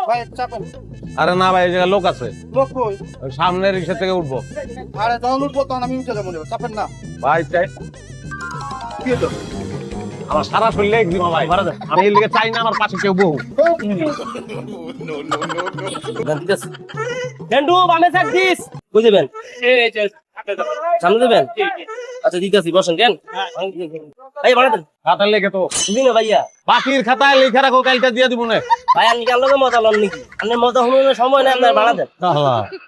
ভাই চাপেন। আরে না ভাই, এই জায়গায় লোক আছে, লোক কই? ওই সামনের রিক্সা থেকে উঠবো। আরে যখন উঠবো তখন আমি উঠে যাবো, চাপেন না। ভাই চাই কি হলো? আমার সারা শরীরে একদিমা ভাই, আমি এই লিগে চাই না আমার পাশে কেউ বউ। গেন্ডু বামে সাইড দিস বুঝবেন, সামনে দেবেন। আচ্ছা দিতেছি, বসেন কেন ভাই, বাড়া দেন খাতায় লেগে তো বুঝি না ভাইয়া। পাখির খাতায় লিখে রাখো, কালকে দিয়ে দিব না। ভাই আমি কেন লোকে মজা লন নাকি? আপনি মজা শুনুন, সময় নেই আপনার, বাড়া দেন।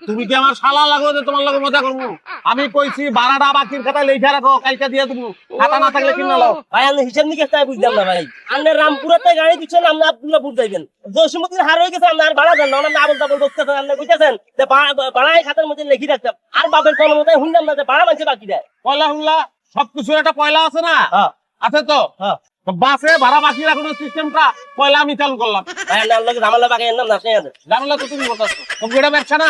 তুমি কি আমার শালা লাগো যে তোমার লগে মজা করবো? আমি কইছি ভাড়াটা পাখির খাতায় লিখে রাখো, কালকে দিয়ে দিব। খাতা না থাকলে কিনা লাও। ভাই আপনি হিসাব নিকেশ তাই বুঝলাম না ভাই। আপনি রামপুরাতে গাড়ি দিচ্ছেন, আপনি আব্দুল্লাহপুর যাইবেন। জসিমুদ্দিন হার হয়ে গেছে, আপনি আর বাড়া দেন না। আপনি আবল তাবল বসতেছেন, আপনি বুঝতেছেন যে বাড়াই খাতার মধ্যে লিখি রাখতাম। আর বাপের কোনো মতো শুনলাম না যে বাড়া মানছে বাকি দেয়। পয়লা হুল্লা সবকিছু একটা পয়লা আছে না? আছে তো। হ্যাঁ তো বাসে ভাড়া বাকি রাখানোর সিস্টেমটা পয়লা আমি চালু করলাম। ভাই আপনার লোক ঝামেলা বাকি নাম না শুনে আছে জানলা তো তুমি বলতেছো, তুমি এটা ব্যবসা না?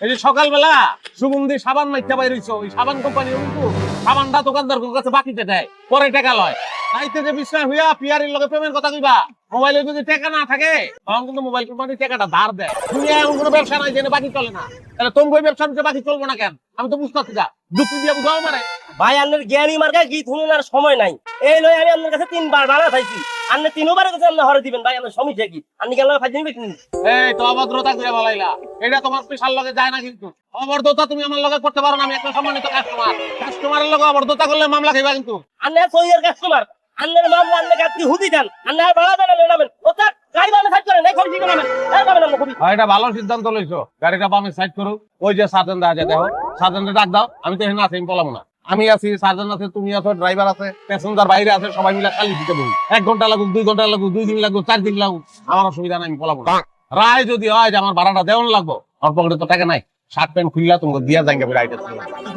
এই যে সকালবেলা সুগন্ধি সাবান মাইতে বাইরেছো, ওই সাবান কোম্পানি কিন্তু সাবানটা দোকানদার কাছে বাকিতে দেয়, পরে টাকা লয়। তাইতে যে বিশ্বাস হইয়া পিয়ারির লগে প্রেমের কথা কইবা, মোবাইলে যদি টাকা না থাকে তখন কিন্তু মোবাইল কোম্পানি টাকাটা ধার দেয়। দুনিয়া এমন কোনো ব্যবসা নাই যেন বাকি চলে না। তাহলে তুমি ওই ব্যবসা নিতে বাকি চলবো না কেন? আমি তো বুঝতে পারছি না, যুক্তি দিয়ে বুঝাও মারে। ভাই আপনার জ্ঞানী মার্কা গীত শুনুন, আর সময় নাই। এই লই আমি আপনার কাছে 3 বার বাড়া চাইছি, আপনি 3 বারের কাছে আপনি হরে দিবেন। ভাই আপনার সমস্যা কি? আপনি কেন ফাইজিং বেচেন? এই তো অভদ্রতা করে বলাইলা, এটা তোমার পেশার লগে যায় না। কিন্তু অভদ্রতা তুমি আমার লগে করতে পারো না। আমি একটা সম্মানিত কাস্টমার, কাস্টমারের লগে অভদ্রতা করলে মামলা খাইবা কিন্তু। আপনি সইয়ের কাস্টমার, আপনার মামলা আপনি কাটতে হুদি দেন, আপনি আর বাড়া দেন নামেন। ও তার গাড়ি বামে সাইড করেন, এই খবর নামেন, এই যাবেন আপনি কবি। এটা ভালো সিদ্ধান্ত লইছো, গাড়িটা বামে সাইড করো। ওই যে সার্জেন্ট আছে, দেখো সার্জেন্টে ডাক দাও। আমি তো এখানে আছি, আমি পলাবো না। আমি আছি, সার্জেন্ট আছে, তুমি আছো, ড্রাইভার আছে, প্যাসেঞ্জার বাইরে আছে, সবাই মিলে খালি দিতে বলি। 1 ঘন্টা লাগুক, 2 ঘন্টা লাগুক, 2 দিন লাগুক, 4 দিন লাগুক, আমার অসুবিধা নাই, আমি পলাবো না। রায় যদি হয় যে আমার ভাড়াটা দেওয়ান লাগবো, আমার পকেটে তো টাকা নাই, শার্ট প্যান্ট খুললা তোমাকে দিয়া যাইবে রাইটে।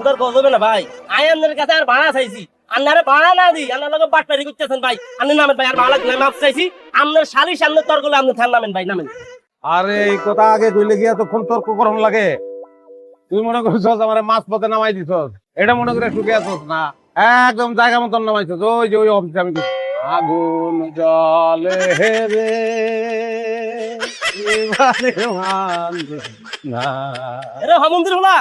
তোর গজবে না ভাই, আই আপনার কাছে আর ভাড়া চাইছি, আপনারে ভাড়া না দি, আপনার লগে বাটপারি করতেছেন ভাই। আপনি নামেন ভাই, আর ভাড়া লাগলে মাপ চাইছি। আপনার শালির সামনে তর্ক করলে আপনি থান নামেন ভাই, নামেন। আরে এই কথা আগে কইলে গিয়া তো কোন তর্ক করন লাগে? তুই মনে করছো আমার মাছ পথে নামাই দিছ, এটা মনে করে সুখে আছোস না? একদম জায়গা মতন নামাইছো। ওই যে ওই অফিসে আমি আগুন জলে রে এরে হামন্দির হলা